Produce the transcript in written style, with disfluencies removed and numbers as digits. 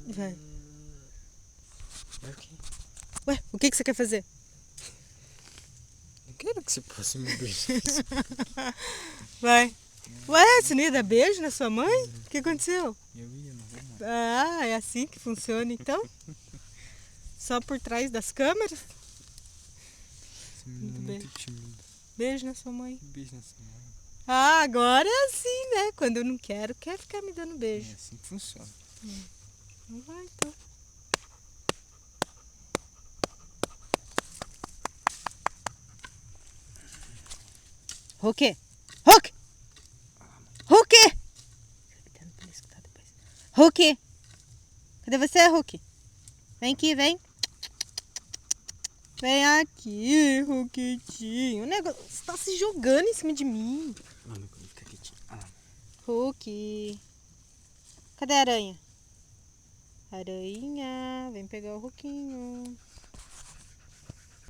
Vai. Vai o quê? Ué, o que você quer fazer? Não quero que você passe meu beijo. Vai. Ué, você não ia dar beijo na sua mãe? O que aconteceu? Eu ia, não vou mais. Ah, é assim que funciona então? Só por trás das câmeras? Esse menino é Muito muito tímido. Beijo na sua mãe. Beijo nessa mãe. Ah, agora é assim, né? Quando eu não quero, quer ficar me dando É beijo. assim que funciona. Não vai então. Hulk! Hulk! Hulk! Hulk! Cadê você, Hulk? Vem aqui, vem. Vem aqui, Hulkzinho. O negócio você tá se jogando em cima de mim. Mano, fica quietinho. Hulk. Cadê a aranha? Aranha, vem pegar o Hulkinho.